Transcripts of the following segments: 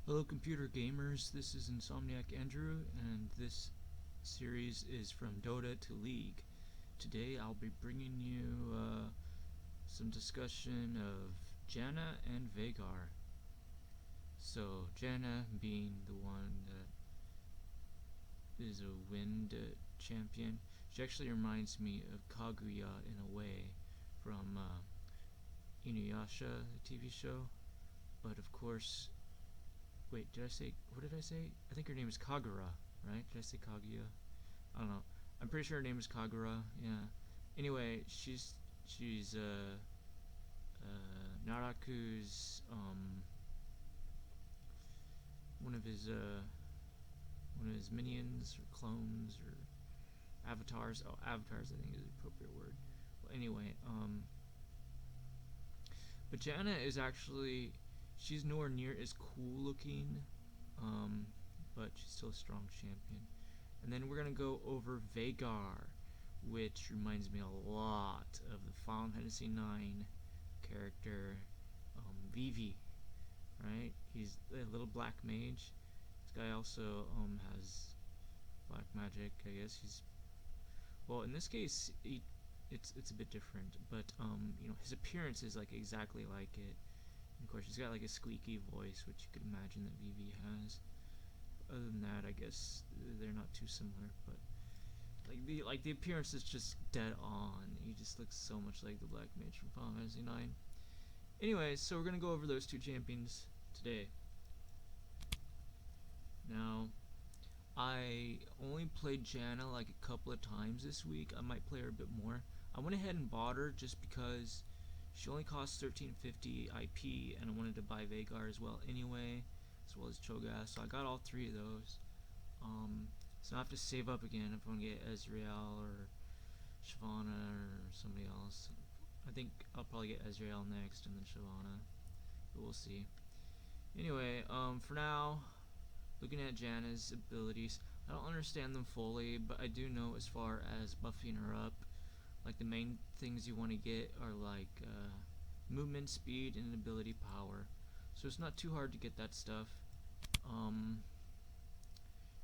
Hello computer gamers, this is iAndrew, and this series is from Dota to League. Today I'll be bringing you some discussion of Janna and Veigar. So Janna being the one that is a wind champion, she actually reminds me of Kaguya in a way from Inuyasha, the TV show, but of course wait, what did I say? I think her name is Kagura, right? Did I say Kaguya? I don't know. I'm pretty sure her name is Kagura, yeah. Anyway, she's Naraku's, one of his, minions, or clones, or avatars. Oh, avatars, I think, is the appropriate word. Well, anyway, but Janna is actually, she's nowhere near as cool looking, but she's still a strong champion. And then we're gonna go over Veigar, which reminds me a lot of the Final Fantasy IX character, Vivi, right? He's a little black mage. This guy also has black magic. I guess he's, well, in this case, it's a bit different, but his appearance is like exactly like it. And of course, he's got like a squeaky voice, which you could imagine that Vivi has. Other than that, I guess they're not too similar, but the appearance is just dead on. He just looks so much like the Black Mage from Final Fantasy IX. Anyways, so we're gonna go over those two champions today. Now, I only played Janna like a couple of times this week. I might play her a bit more. I went ahead and bought her just because she only costs 1350 IP, and I wanted to buy Veigar as well anyway, as well as Cho'Gath. So I got all three of those. So I have to save up again if I want to get Ezreal or Shyvana or somebody else. I think I'll probably get Ezreal next and then Shyvana, but we'll see. Anyway, for now, looking at Janna's abilities, I don't understand them fully, but I do know as far as buffing her up, like the main things you want to get are like movement speed and ability power. So it's not too hard to get that stuff.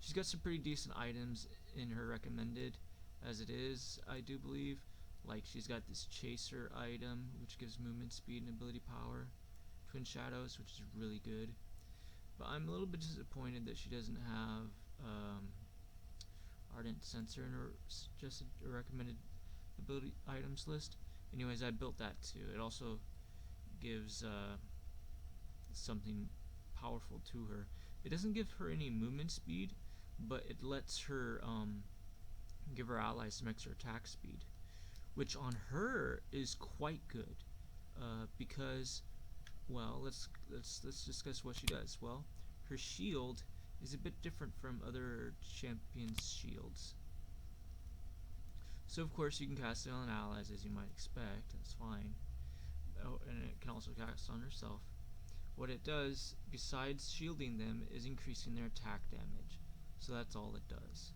She's got some pretty decent items in her recommended as it is, I do believe. Like she's got this chaser item which gives movement speed and ability power, twin shadows, which is really good. But I'm a little bit disappointed that she doesn't have ardent sensor in her suggested or recommended ability items list. Anyways, I built that too. It also gives something powerful to her. It doesn't give her any movement speed, but it lets her give her allies some extra attack speed, which on her is quite good, because, well, let's discuss what she does. Well, her shield is a bit different from other champions' shields. So of course you can cast it on allies as you might expect. That's fine. Oh, and it can also cast on herself. What it does, besides shielding them, is increasing their attack damage. So that's all it does.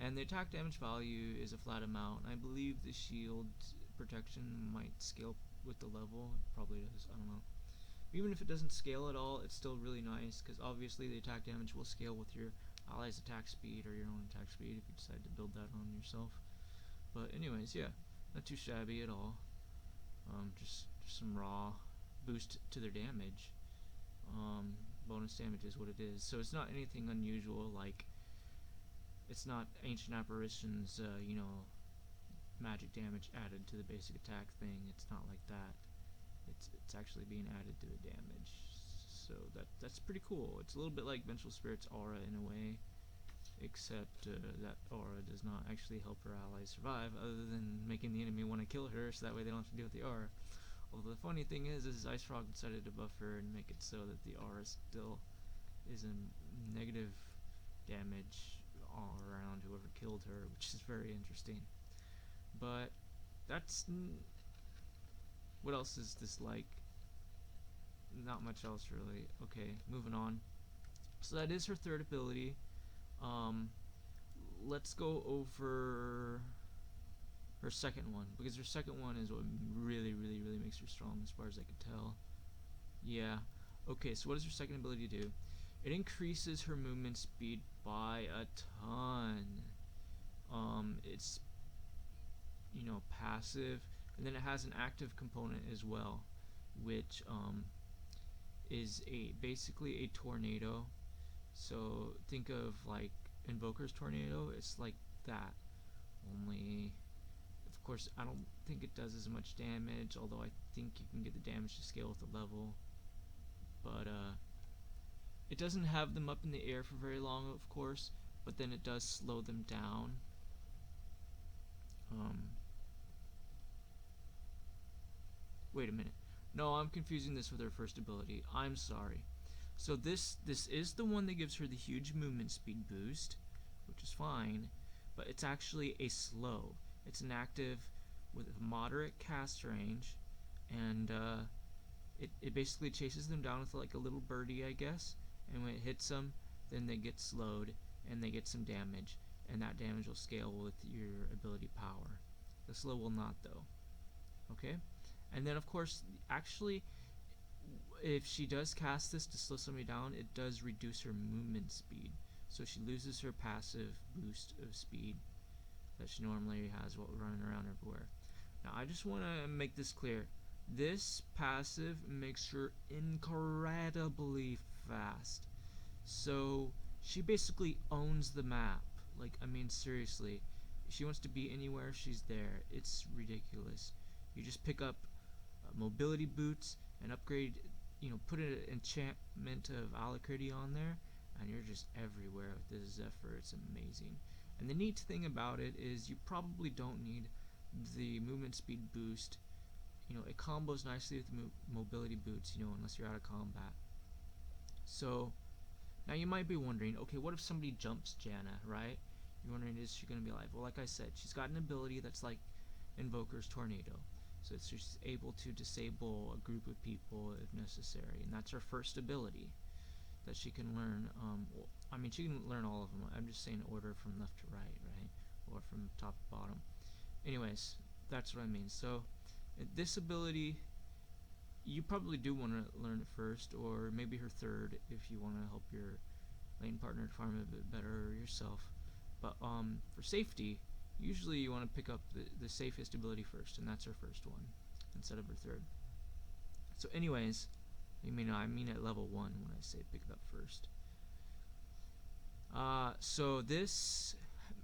And the attack damage value is a flat amount. I believe the shield protection might scale with the level. It probably does. I don't know. Even if it doesn't scale at all, it's still really nice, because obviously the attack damage will scale with your allies' attack speed or your own attack speed if you decide to build that on yourself. But anyways, yeah, not too shabby at all. Just some raw boost to their damage. Bonus damage is what it is. So it's not anything unusual, like it's not Ancient Apparitions, magic damage added to the basic attack thing. It's not like that. It's actually being added to the damage. So that's pretty cool. It's a little bit like Vengeful Spirit's aura in a way, except that aura does not actually help her allies survive, other than making the enemy want to kill her, so that way they don't have to deal with the aura. Although the funny thing is Ice Frog decided to buff her and make it so that the aura still is a negative damage all around whoever killed her, which is very interesting. But that's what else is this like? Not much else really. Okay, moving on. So that is her third ability. Let's go over her second one, because her second one is what really makes her strong as far as I can tell. Yeah. Okay, so what does her second ability do? It increases her movement speed by a ton. It's passive, and then it has an active component as well, which is basically a tornado. So think of like Invoker's tornado. It's like that, only of course I don't think it does as much damage, although I think you can get the damage to scale with the level. But it doesn't have them up in the air for very long, of course, but then it does slow them down. Wait a minute. No, I'm confusing this with her first ability. I'm sorry. So this is the one that gives her the huge movement speed boost, which is fine, but it's actually a slow. It's an active with a moderate cast range, and it basically chases them down with like a little birdie, I guess, and when it hits them, then they get slowed, and they get some damage, and that damage will scale with your ability power. The slow will not, though. Okay? And then, of course, actually, if she does cast this to slow somebody down, it does reduce her movement speed. So she loses her passive boost of speed that she normally has while running around everywhere. Now, I just want to make this clear. This passive makes her incredibly fast. So she basically owns the map. Like, I mean, seriously. If she wants to be anywhere, she's there. It's ridiculous. You just pick up mobility boots and upgrade, put an enchantment of Alacrity on there, and you're just everywhere with this Zephyr. It's amazing. And the neat thing about it is you probably don't need the movement speed boost. It combos nicely with mobility boots, unless you're out of combat. So now you might be wondering, okay, what if somebody jumps Janna, right? You're wondering, is she going to be alive? Well, like I said, she's got an ability that's like Invoker's Tornado. So she's able to disable a group of people if necessary, and that's her first ability that she can learn. I mean, she can learn all of them. I'm just saying order from left to right, or from top to bottom. Anyways, that's what I mean. So this ability, you probably do want to learn it first, or maybe her third if you want to help your lane partner farm a bit better, or yourself. But for safety, usually you want to pick up the safest ability first, and that's her first one instead of her third. So anyways, I mean at level 1 when I say pick it up first. So this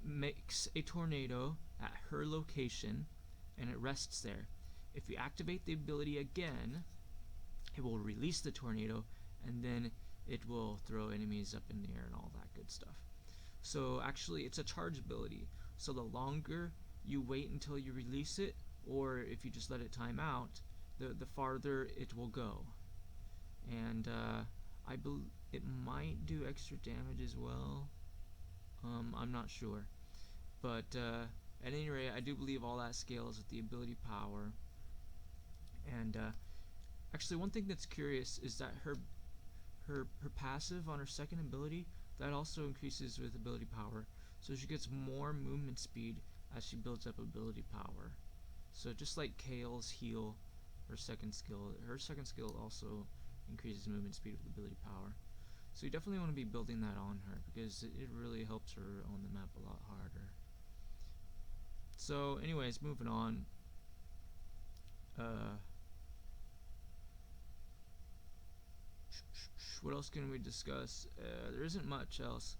makes a tornado at her location, and it rests there. If you activate the ability again, it will release the tornado, and then it will throw enemies up in the air and all that good stuff. So actually, it's a charge ability. So the longer you wait until you release it, or if you just let it time out, the farther it will go. And I believe it might do extra damage as well. I'm not sure. But at any rate, I do believe all that scales with the ability power. And actually, one thing that's curious is that her passive on her second ability, that also increases with ability power. So she gets more movement speed as she builds up ability power. So just like Kale's heal, her second skill also increases movement speed with ability power. So you definitely want to be building that on her, because it really helps her on the map a lot harder. So anyways, moving on. What else can we discuss? There isn't much else.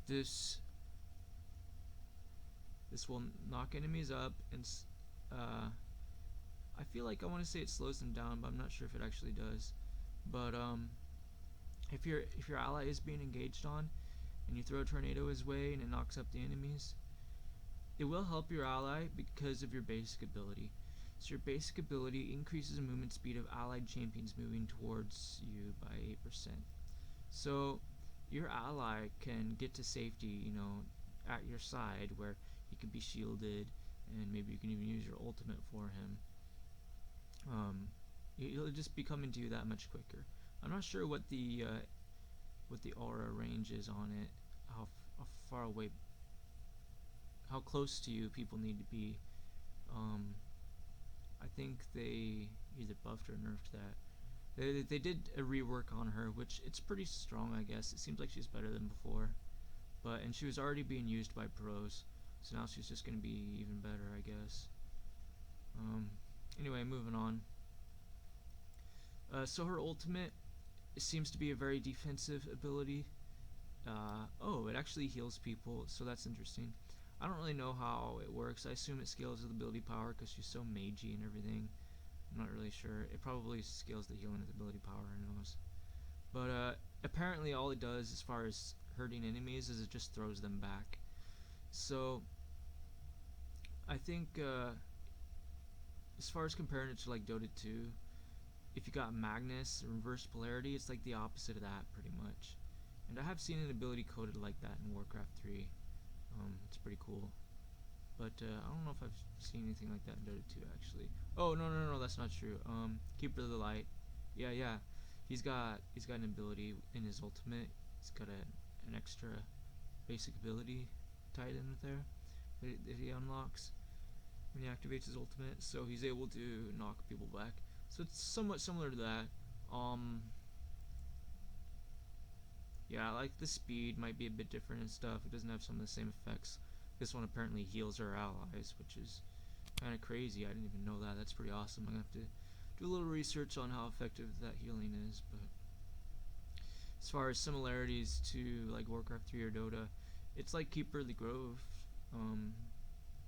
This will knock enemies up, and I feel like I want to say it slows them down, but I'm not sure if it actually does. But if your ally is being engaged on, and you throw a tornado his way and it knocks up the enemies, it will help your ally because of your basic ability. So your basic ability increases the movement speed of allied champions moving towards you by 8%. So your ally can get to safety, at your side, where he can be shielded, and maybe you can even use your ultimate for him. He'll just be coming to you that much quicker. I'm not sure what the aura range is on it, how far away, how close to you people need to be. I think they either buffed or nerfed that. They did a rework on her, which it's pretty strong, I guess. It seems like she's better than before, and she was already being used by pros, so now she's just gonna be even better, I guess. Anyway, moving on. So her ultimate seems to be a very defensive ability. Oh, it actually heals people, so that's interesting. I don't really know how it works. I assume it scales with ability power because she's so magey and everything. I'm not really sure. It probably scales the healing with ability power, who knows. But apparently all it does as far as hurting enemies is it just throws them back. So I think as far as comparing it to like Dota 2, if you got Magnus or reverse polarity, it's like the opposite of that pretty much. And I have seen an ability coded like that in Warcraft 3. It's pretty cool. But I don't know if I've seen anything like that in Dota 2 actually. Oh no, that's not true. Keeper of the Light. Yeah. He's got an ability in his ultimate. He's got an extra basic ability tied in there that he unlocks when he activates his ultimate. So he's able to knock people back. So it's somewhat similar to that. Yeah, like the speed might be a bit different and stuff. It doesn't have some of the same effects. This one apparently heals our allies, which is kind of crazy. I didn't even know that. That's pretty awesome. I'm going to have to do a little research on how effective that healing is. But as far as similarities to like Warcraft 3 or Dota, it's like Keeper of the Grove.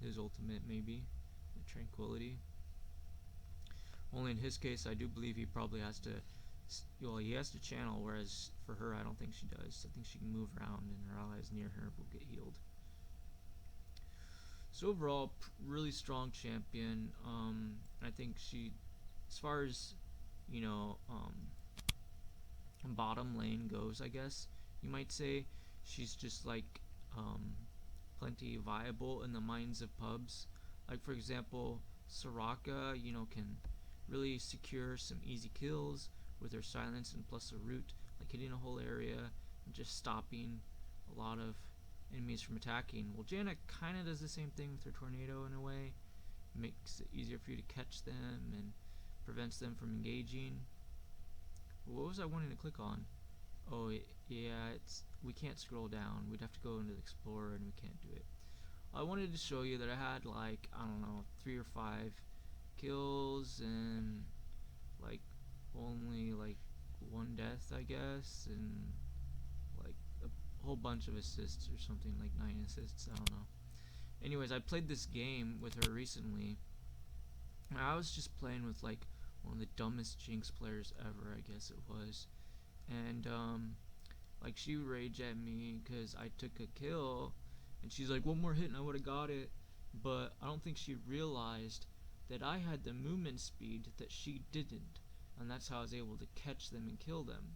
His ultimate maybe, the Tranquility. Only in his case, I do believe he probably has to. Well, he has to channel, whereas for her, I don't think she does. I think she can move around, and her allies near her will get healed. So overall, really strong champion. I think she, as far as bottom lane goes, I guess you might say, she's just like plenty viable in the minds of pubs. Like for example, Soraka, can really secure some easy kills with her silence and plus a root, like hitting a whole area and just stopping a lot of enemies from attacking. Well, Janna kind of does the same thing with her tornado in a way. It makes it easier for you to catch them and prevents them from engaging. What was I wanting to click on? Oh, yeah, we can't scroll down. We'd have to go into the Explorer and we can't do it. I wanted to show you that I had like, I don't know, 3 or 5 kills and like only like 1 death, I guess, and like a whole bunch of assists or something, like 9 assists, I don't know. Anyways, I played this game with her recently, and I was just playing with like one of the dumbest Jinx players ever, I guess it was, and like she would rage at me because I took a kill, and she's like, 1 more hit and I would have got it, but I don't think she realized that I had the movement speed that she didn't, and that's how I was able to catch them and kill them.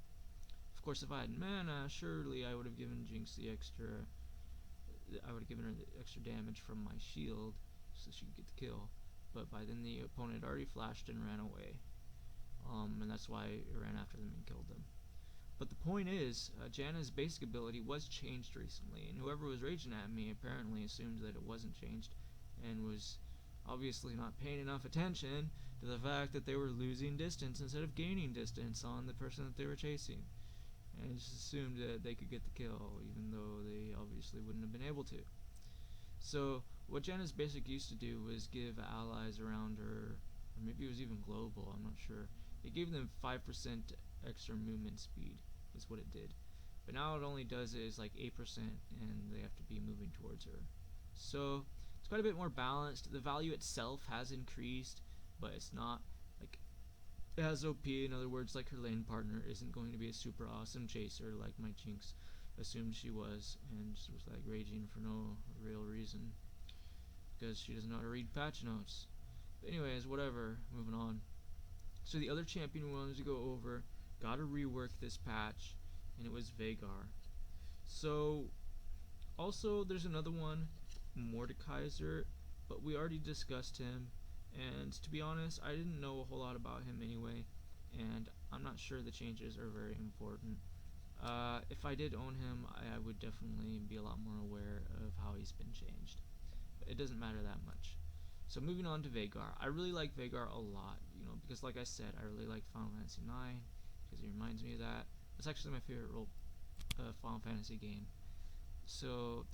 Of course, if I had mana, surely I would have given Jinx the extra. I would have given her the extra damage from my shield so she could get the kill. But by then the opponent already flashed and ran away, and that's why I ran after them and killed them. But the point is, Janna's basic ability was changed recently, and whoever was raging at me apparently assumed that it wasn't changed, and was obviously not paying enough attention to the fact that they were losing distance instead of gaining distance on the person that they were chasing, and just assumed that they could get the kill even though they obviously wouldn't have been able to. So what Janna's basic used to do was give allies around her, or maybe it was even global, I'm not sure, it gave them 5% extra movement speed is what it did, but now it only does it is like 8% and they have to be moving towards her. So it's quite a bit more balanced. The value itself has increased, but it's not like as OP. In other words, like her lane partner isn't going to be a super awesome chaser like my Jinx assumed she was, and just was like raging for no real reason because she doesn't know how to read patch notes. But anyways, whatever, moving on. So the other champion we wanted to go over got a rework this patch, and it was Veigar. So also there's another one, Mordekaiser, but we already discussed him, and to be honest, I didn't know a whole lot about him anyway, and I'm not sure the changes are very important. If I did own him, I would definitely be a lot more aware of how he's been changed, but it doesn't matter that much. So moving on to Veigar. I really like Veigar a lot, because like I said, I really like Final Fantasy IX because it reminds me of that. It's actually my favorite Final Fantasy game. So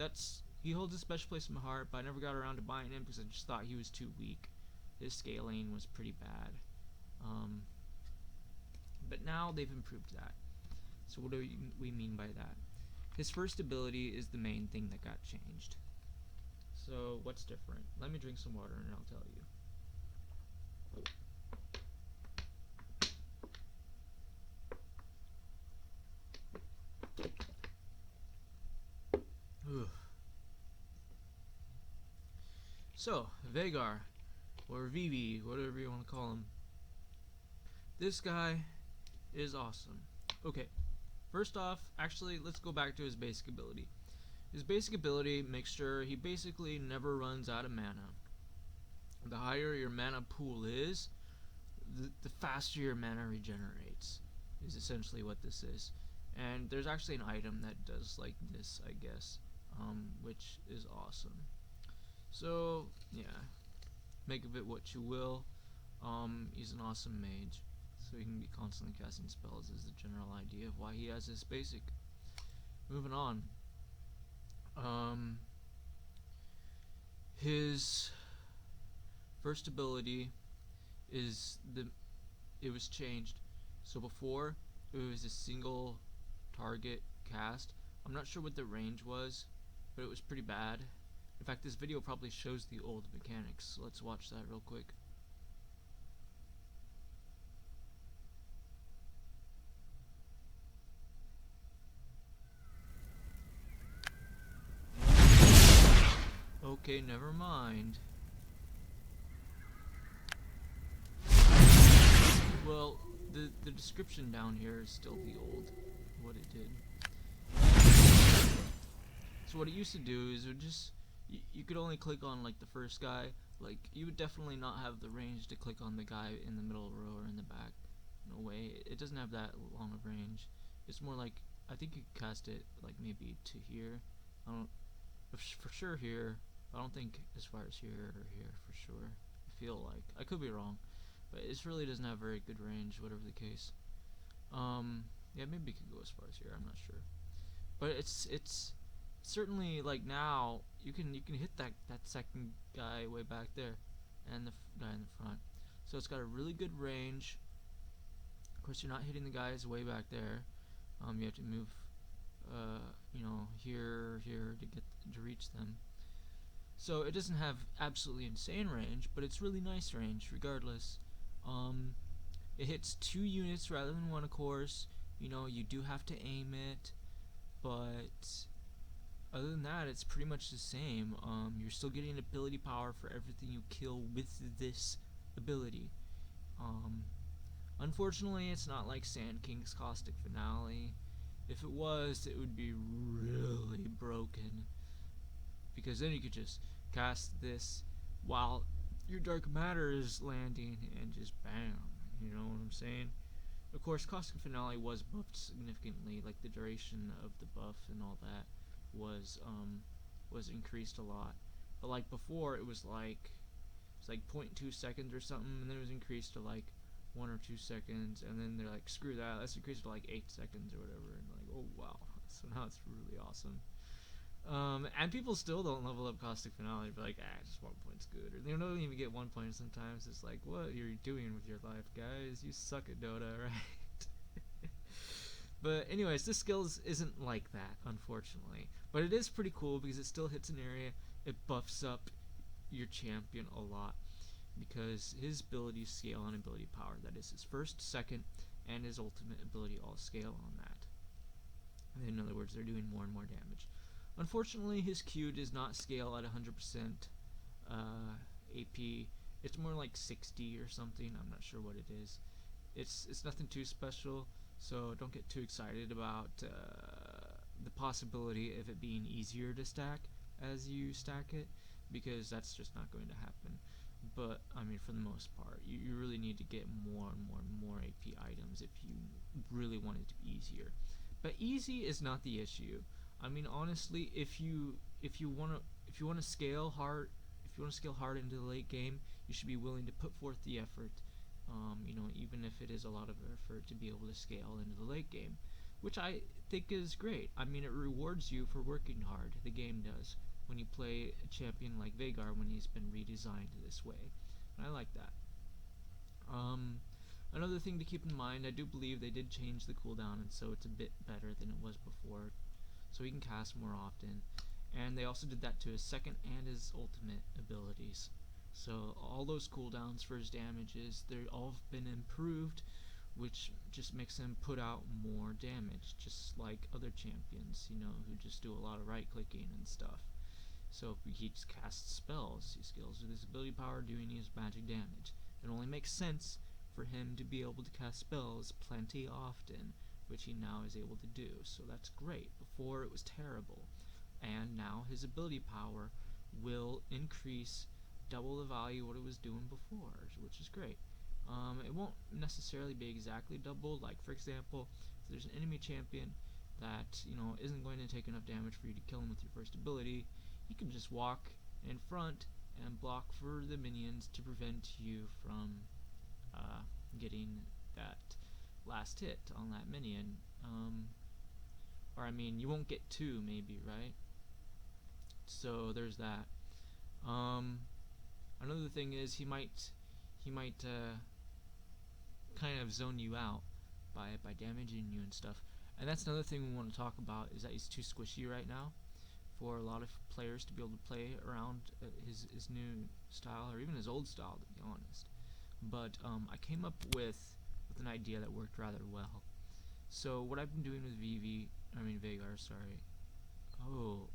he holds a special place in my heart, but I never got around to buying him because I just thought he was too weak. His scaling was pretty bad. But now they've improved that. So what do we mean by that? His first ability is the main thing that got changed. So what's different? Let me drink some water and I'll tell you. Ugh. So, Veigar, or Vivi, whatever you want to call him. This guy is awesome. Okay, first off, actually, let's go back to his basic ability. His basic ability makes sure he basically never runs out of mana. The higher your mana pool is, the faster your mana regenerates, is essentially what this is. And there's actually an item that does like this, I guess, which is awesome. So, yeah, make of it what you will. He's an awesome mage, so he can be constantly casting spells is the general idea of why he has this basic. Moving on. His first ability is it was changed. So before, it was a single target cast. I'm not sure what the range was, but it was pretty bad. In fact, this video probably shows the old mechanics, so let's watch that real quick. Okay, never mind. Well, the description down here is still the old, what it did. So what it used to do is it just, you could only click on like the first guy. Like, you would definitely not have the range to click on the guy in the middle row or in the back. No way, it doesn't have that long of range. It's more like, I think you could cast it like maybe to here. I don't, for sure here. I don't think as far as here or here for sure. I feel like, I could be wrong, but it really doesn't have very good range, whatever the case. Yeah, maybe it could go as far as here, I'm not sure. But it's certainly, like, now you can hit that second guy way back there and the guy in the front. So it's got a really good range. Of course, you're not hitting the guys way back there. You have to move here to reach them. So it doesn't have absolutely insane range, but it's really nice range regardless. It hits 2 units rather than 1, of course. You do have to aim it, but other than that, it's pretty much the same. You're still getting ability power for everything you kill with this ability. Unfortunately, it's not like Sand King's Caustic Finale. If it was, it would be really broken, because then you could just cast this while your dark matter is landing and just bam, you know what I'm saying? Of course, Caustic Finale was buffed significantly, like the duration of the buff and all that was increased a lot. But like before, it was like 0.2 seconds or something, and then it was increased to like 1 or 2 seconds, and then they're like, screw that, let's increase it to like 8 seconds or whatever, and like, oh wow, so now it's really awesome. And people still don't level up Caustic Finale, but like, just 1 point's good, or they don't even get 1 point sometimes. It's like, what you're doing with your life, guys? You suck at Dota, right? But anyways, this skills isn't like that, unfortunately, but it is pretty cool because it still hits an area. It buffs up your champion a lot, because his abilities scale on ability power. That is, his first, second, and his ultimate ability all scale on that. In other words, they're doing more and more damage. Unfortunately, his Q does not scale at 100% AP. It's more like 60 or something. I'm not sure what it is. It's nothing too special, so don't get too excited about the possibility of it being easier to stack as you stack it, because that's just not going to happen. But I mean, for the most part, you really need to get more and more AP items if you really want it to be easier. But easy is not the issue. I mean, honestly, if you want to scale hard, if you want to scale hard into the late game, you should be willing to put forth the effort. Even if it is a lot of effort to be able to scale into the late game, which I think is great. I mean, it rewards you for working hard. The game does when you play a champion like Veigar when he's been redesigned this way, and I like that. Another thing to keep in mind, I do believe they did change the cooldown, and so it's a bit better than it was before, so he can cast more often. And they also did that to his second and his ultimate abilities. So all those cooldowns for his damages, they're all been improved, which just makes him put out more damage, just like other champions, who just do a lot of right clicking and stuff. So if he just casts spells, he scales with his ability power, doing his magic damage. It only makes sense for him to be able to cast spells plenty often, which he now is able to do. So that's great. Before it was terrible. And now his ability power will increase double the value what it was doing before, which is great. It won't necessarily be exactly double. Like, for example, if there's an enemy champion that isn't going to take enough damage for you to kill him with your first ability, you can just walk in front and block for the minions to prevent you from getting that last hit on that minion. Or I mean, you won't get two, maybe, right? So there's that. Another thing is he might kind of zone you out by damaging you and stuff. And that's another thing we want to talk about, is that he's too squishy right now for a lot of players to be able to play around his new style, or even his old style, to be honest. But I came up with an idea that worked rather well. So what I've been doing with Veigar, sorry. Oh,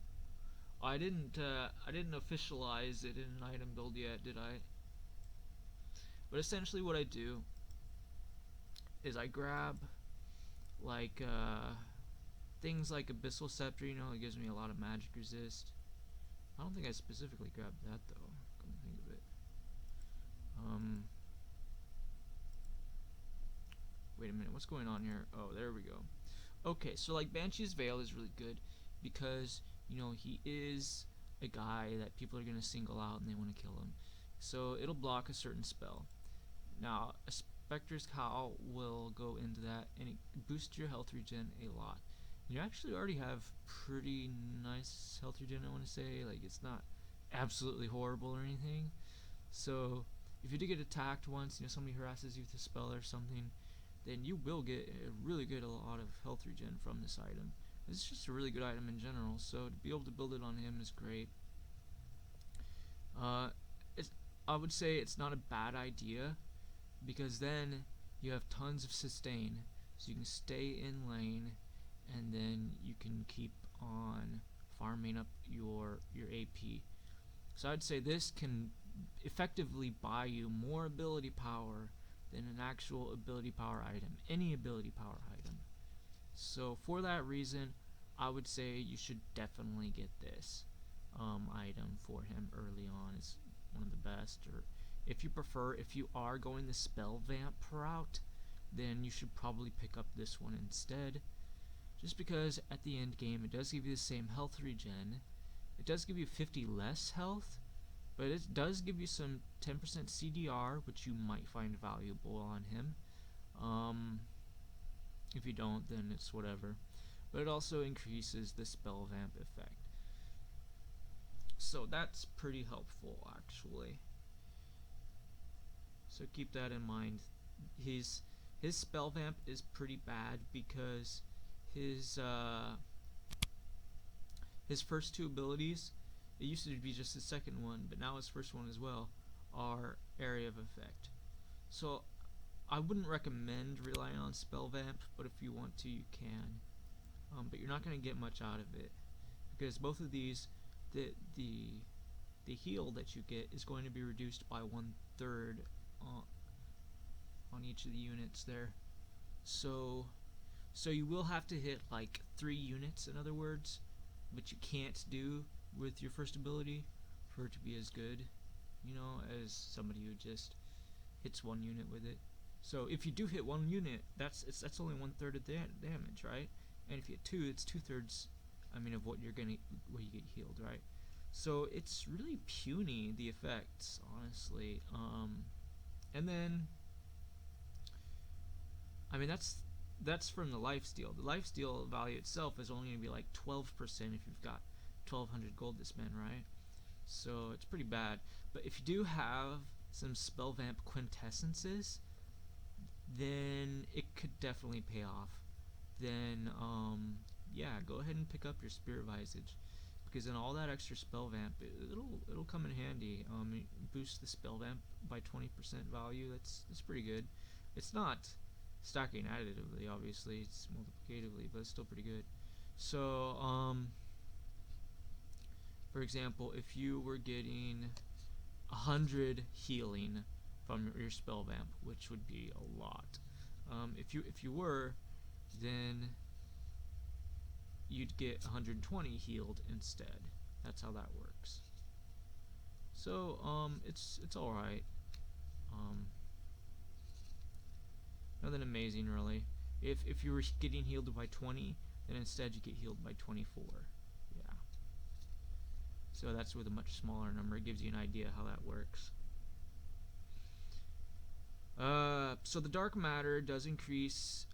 I didn't officialize it in an item build yet, did I? But essentially what I do is I grab like things like Abyssal Scepter, it gives me a lot of magic resist. I don't think I specifically grabbed that though, come to think of it. Wait a minute, what's going on here? Oh, there we go. Okay, so like Banshee's Veil is really good because he is a guy that people are going to single out and they want to kill him. So it'll block a certain spell. Now, a Spectre's Cowl will go into that, and it boosts your health regen a lot. You actually already have pretty nice health regen, I want to say. Like, it's not absolutely horrible or anything. So if you do get attacked once, somebody harasses you with a spell or something, then you will get a really good lot of health regen from this item. It's just a really good item in general, so to be able to build it on him is great. I would say it's not a bad idea, because then you have tons of sustain, so you can stay in lane, and then you can keep on farming up your AP. So I'd say this can effectively buy you more ability power than an actual ability power item, any ability power item. So for that reason, I would say you should definitely get this item for him early on. It's one of the best. Or if you prefer, if you are going the spell vamp route, then you should probably pick up this one instead. Just because at the end game it does give you the same health regen. It does give you 50 less health, but it does give you some 10% CDR, which you might find valuable on him. If you don't, then it's whatever. But it also increases the spell vamp effect. So that's pretty helpful, actually. So keep that in mind. His spell vamp is pretty bad because his first two abilities, it used to be just his second one, but now his first one as well, are area of effect. So I wouldn't recommend relying on spell vamp, but if you want to, you can. But you're not going to get much out of it, because both of these, the heal that you get is going to be reduced by 1/3 on each of the units there. So you will have to hit like 3 units, in other words, which you can't do with your first ability for it to be as good, as somebody who just hits 1 unit with it. So if you do hit 1 unit, that's only 1/3 of the damage, right? And if you hit 2, it's 2/3. Of what you get healed, right? So it's really puny, the effects, honestly. And then, I mean, that's from the lifesteal. The lifesteal value itself is only going to be like 12% if you've got 1,200 gold to spend, right? So it's pretty bad. But if you do have some spell vamp quintessences, then it could definitely pay off. Then yeah, go ahead and pick up your Spirit Visage, because in all that extra spell vamp, it'll come in handy. It boosts the spell vamp by 20% value. That's pretty good. It's not stacking additively, obviously, it's multiplicatively, but it's still pretty good. So for example, if you were getting 100 healing from your spell vamp, which would be a lot, if you were, then you'd get 120 healed instead. That's how that works. So it's all right. Nothing amazing really. If you were getting healed by 20, then instead you get healed by 24. Yeah. So that's with a much smaller number. It gives you an idea how that works. So the dark matter does increase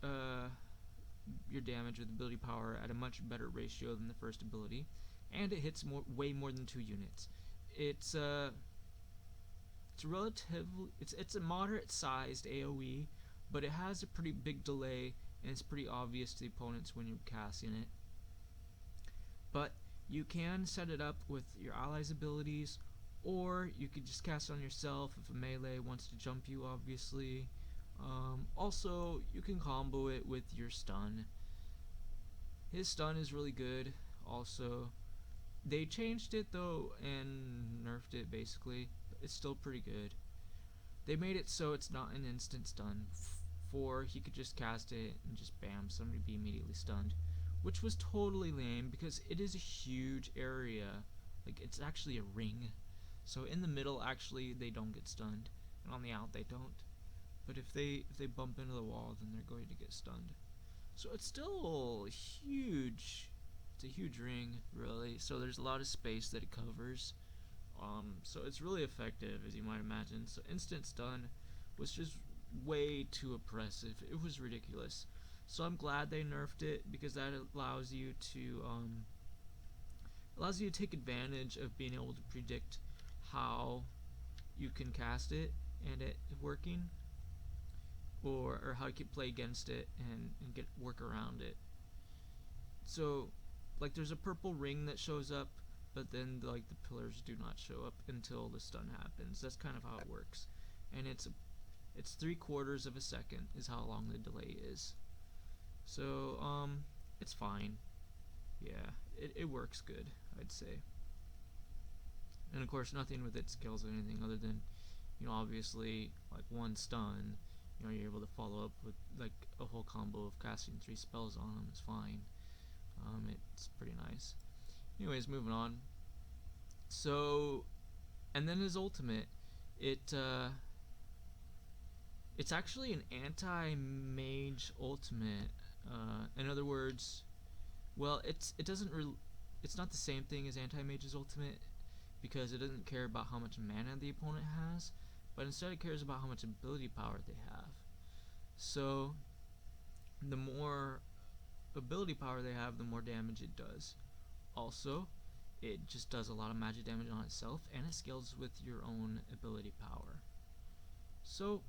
your damage with ability power at a much better ratio than the first ability, and it hits way more than 2 units. It's a moderate sized AoE, but it has a pretty big delay, and it's pretty obvious to the opponents when you're casting it. But you can set it up with your allies' abilities, or you could just cast it on yourself if a melee wants to jump you, obviously. Also, you can combo it with your stun. His stun is really good. Also, they changed it though and nerfed it basically. It's still pretty good. They made it so it's not an instant stun. For he could just cast it and just bam, somebody be immediately stunned, which was totally lame because it is a huge area. Like, it's actually a ring. So in the middle, actually, they don't get stunned, and on the out, they don't. But if they bump into the wall, then they're going to get stunned. So it's still huge. It's a huge ring, really. So there's a lot of space that it covers. So it's really effective, as you might imagine. So instant stun was just way too oppressive. It was ridiculous. So I'm glad they nerfed it, because that allows you to take advantage of being able to predict how you can cast it and it working, or how you can play against it and get work around it. So like, there's a purple ring that shows up, but then like the pillars do not show up until the stun happens. That's kind of how it works, and it's 3/4 of a second is how long the delay is. So it's fine. Yeah, it works good, I'd say. And of course, nothing with its skills or anything other than, obviously, like one stun, you're able to follow up with like a whole combo of casting 3 spells on them is fine. It's pretty nice. Anyways, moving on. So, and then his ultimate, it's actually an anti-mage ultimate. In other words, well, it's not the same thing as anti-mage's ultimate, because it doesn't care about how much mana the opponent has, but instead it cares about how much ability power they have. So the more ability power they have, the more damage it does. Also, it just does a lot of magic damage on itself, and it scales with your own ability power. So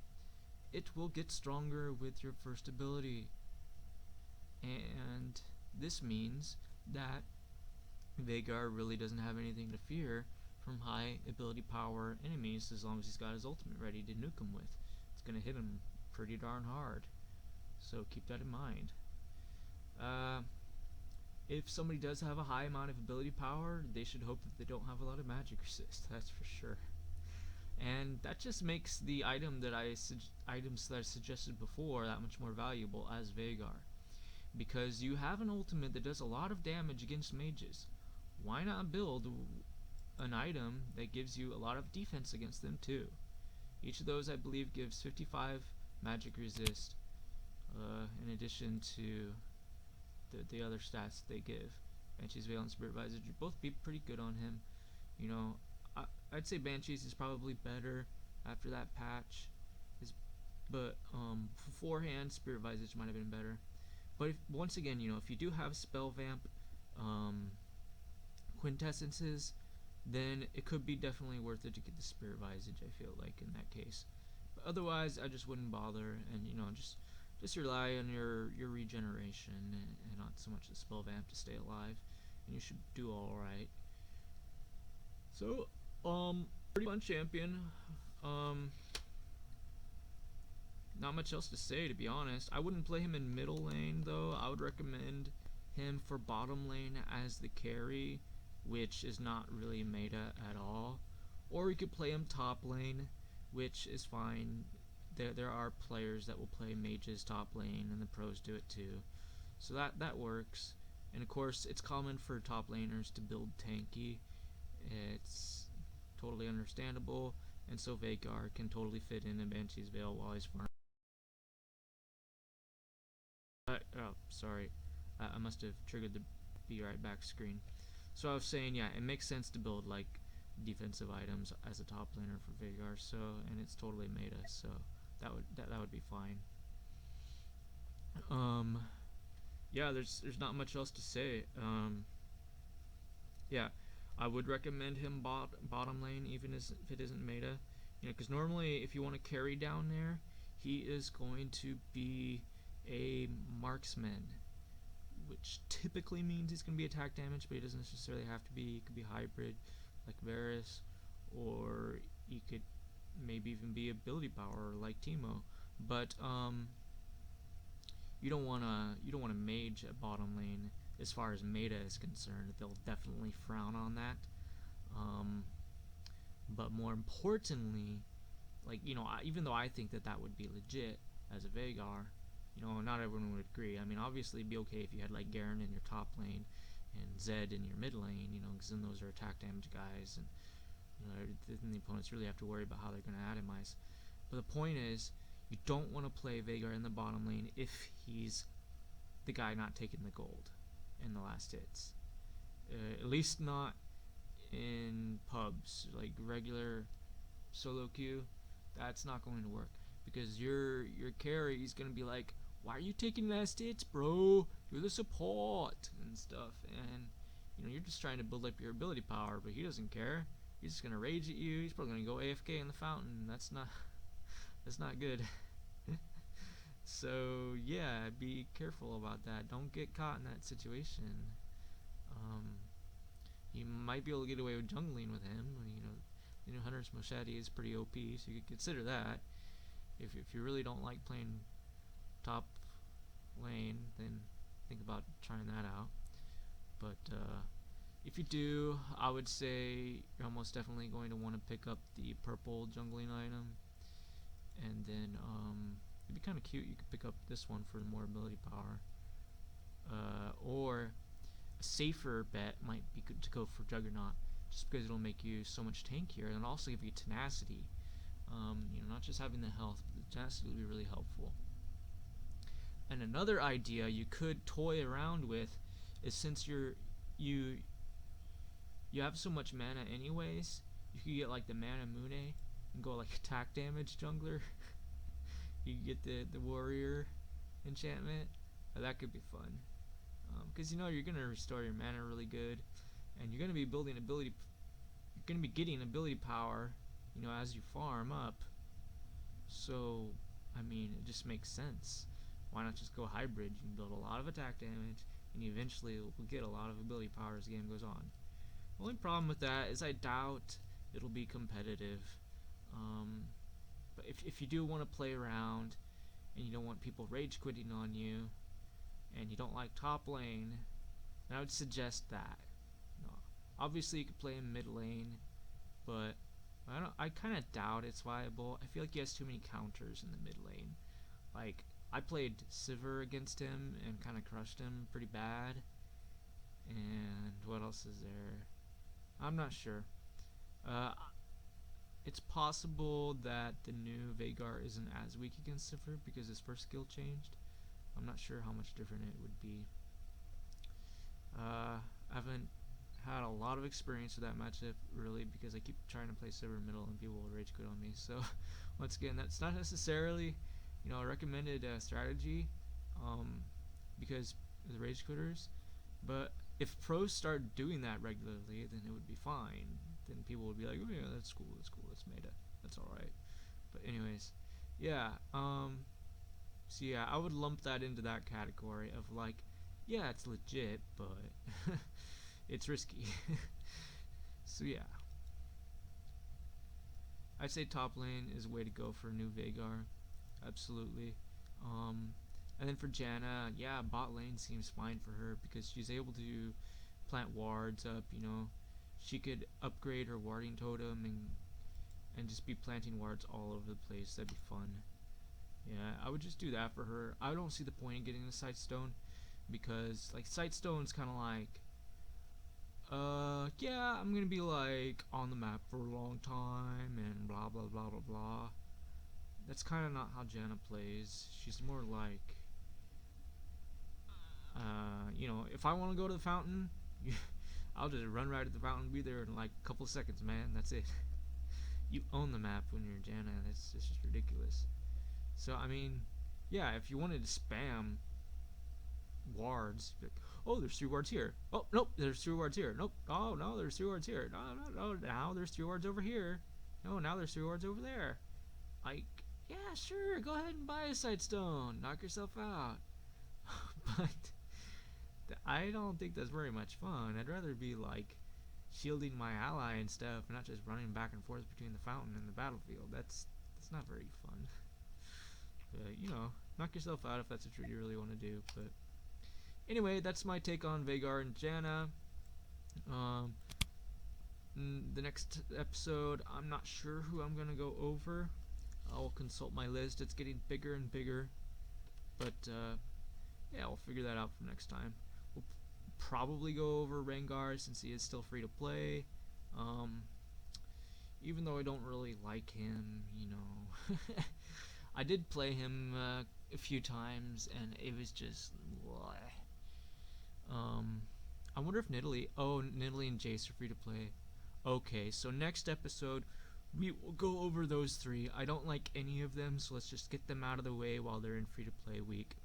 it will get stronger with your first ability, and this means that Veigar really doesn't have anything to fear from high ability power enemies, as long as he's got his ultimate ready to nuke him with. It's going to hit him pretty darn hard, so keep that in mind. If somebody does have a high amount of ability power, they should hope that they don't have a lot of magic resist, that's for sure. And that just makes the items that I suggested before that much more valuable as Veigar, because you have an ultimate that does a lot of damage against mages. Why not build an item that gives you a lot of defense against them too? Each of those, I believe, gives 55 magic resist, in addition to the other stats they give. Banshee's Veil and Spirit Visage would both be pretty good on him. You know, I'd say Banshees is probably better after that patch. But beforehand, Spirit Visage might have been better. But once again, you know, if you do have Spell Vamp quintessences, then it could be definitely worth it to get the Spirit Visage, I feel like, in that case. But otherwise, I just wouldn't bother, and, you know, just rely on your regeneration and not so much the Spell Vamp to stay alive, and you should do alright. So, pretty fun champion. Not much else to say, to be honest. I wouldn't play him in middle lane, though. I would recommend him for bottom lane as the carry, which is not really meta at all. Or you could play him top lane, which is fine. There are players that will play mages top lane, and the pros do it too. So that works. And of course, it's common for top laners to build tanky. It's totally understandable. And so Veigar can totally fit in Banshee's Veil while he's farming. Oh, sorry. I must have triggered the be right back screen. So I was saying, yeah, it makes sense to build like defensive items as a top laner for Veigar. So, and it's totally meta. So that would be fine. Yeah, there's not much else to say. Yeah, I would recommend him bottom lane even if it isn't meta. You know, because normally if you want to carry down there, he is going to be a marksman, which typically means he's going to be attack damage, but he doesn't necessarily have to be. He could be hybrid, like Varus, or he could maybe even be ability power, like Teemo. But you don't wanna mage at bottom lane as far as meta is concerned. They'll definitely frown on that. But more importantly, like, you know, even though I think that would be legit as a Veigar, you know, not everyone would agree. I mean, obviously it'd be okay if you had like Garen in your top lane and Zed in your mid lane, you know, because then those are attack damage guys, and you know, then the opponents really have to worry about how they're going to atomize. But the point is, you don't want to play Veigar in the bottom lane if he's the guy not taking the gold in the last hits. At least not in pubs, like regular solo queue. That's not going to work, because your carry is going to be like, why are you taking last hits, bro? You're the support and stuff. And you know, you're just trying to build up your ability power, but he doesn't care. He's just gonna rage at you. He's probably gonna go AFK in the fountain. That's not good. So yeah, be careful about that. Don't get caught in that situation. You might be able to get away with jungling with him. You know, Hunter's Machete is pretty OP, so you could consider that. If you really don't like playing top lane, then think about trying that out. But if you do, I would say you're almost definitely going to want to pick up the purple jungling item, and then it'd be kind of cute. You could pick up this one for more ability power, or a safer bet might be good to go for Juggernaut, just because it'll make you so much tankier and also give you tenacity. You know, not just having the health, but the tenacity will be really helpful. And another idea you could toy around with is, since you have so much mana anyways, you could get like the Mana Mune and go like attack damage jungler. You could get the warrior enchantment. That could be fun, because you know you're gonna restore your mana really good, and you're gonna be building ability. You're gonna be getting ability power, you know, as you farm up. So I mean, it just makes sense. Why not just go hybrid? You can build a lot of attack damage, and you eventually will get a lot of ability power as the game goes on. The only problem with that is I doubt it'll be competitive. But if you do want to play around, and you don't want people rage quitting on you, and you don't like top lane, then I would suggest that. You know, obviously you could play in mid lane, but I kind of doubt it's viable. I feel like he has too many counters in the mid lane. Like, I played Sivir against him and kind of crushed him pretty bad. And what else is there? I'm not sure. It's possible that the new Veigar isn't as weak against Sivir because his first skill changed. I'm not sure how much different it would be. I haven't had a lot of experience with that matchup, really, because I keep trying to play silver middle and people will rage quit on me. So, once again, that's not necessarily, a recommended strategy, um, because of the rage quitters. But if pros start doing that regularly, then it would be fine. Then people would be like, oh yeah, that's cool, that's meta, that's all right. But anyways, yeah. So yeah, I would lump that into that category of like, yeah, it's legit, but it's risky. So yeah, I'd say top lane is a way to go for new Veigar, absolutely. Um, and then for Janna, yeah, bot lane seems fine for her because she's able to plant wards up. She could upgrade her warding totem and just be planting wards all over the place. That'd be fun. Yeah, I would just do that for her. I don't see the point in getting the Sightstone because like Sightstone's kind of like, yeah, I'm gonna be like on the map for a long time and blah blah blah blah blah. That's kind of not how Janna plays. She's more like, if I want to go to the fountain, I'll just run right to the fountain, be there in like a couple of seconds, man. That's it. You own the map when you're Janna. That's just ridiculous. So I mean, yeah, if you wanted to spam wards, like, oh, there's 3 wards here. Oh, nope, there's 3 wards here. Nope. Oh no, there's 3 wards here. No. Now there's 3 wards over here. No, now there's 3 wards over there. Like, yeah, sure, go ahead and buy a Sightstone. Knock yourself out. But I don't think that's very much fun. I'd rather be like shielding my ally and stuff, not just running back and forth between the fountain and the battlefield. That's not very fun. But, knock yourself out if that's what you really want to do. But anyway, that's my take on Veigar and Janna. The next episode, I'm not sure who I'm gonna go over. I'll consult my list. It's getting bigger and bigger. But yeah, we'll figure that out for next time. We'll probably go over Rengar since he is still free to play. Even though I don't really like him, I did play him a few times and it was just I wonder if Nidalee and Jace are free to play. Okay, so next episode we will go over those 3. I don't like any of them, so let's just get them out of the way while they're in free to play week.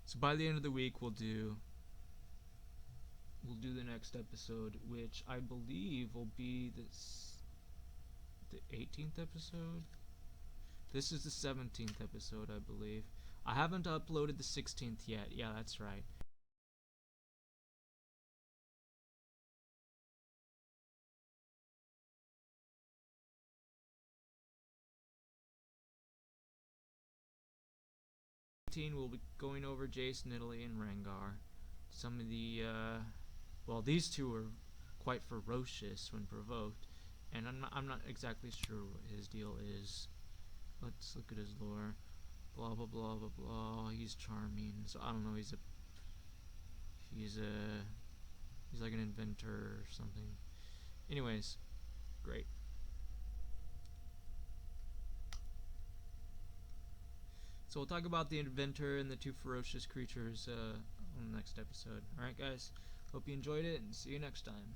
So by the end of the week we'll do the next episode, which I believe will be the 18th episode. This is the 17th episode, I believe. I haven't uploaded the 16th yet. Yeah, that's right. We'll be going over Jace, Nidalee, and Rengar. Some of the, these 2 are quite ferocious when provoked, and I'm not exactly sure what his deal is. Let's look at his lore. Blah blah blah blah blah. He's charming, so I don't know. He's like an inventor or something. Anyways, great. So we'll talk about the inventor and the 2 ferocious creatures on the next episode. Alright guys, hope you enjoyed it and see you next time.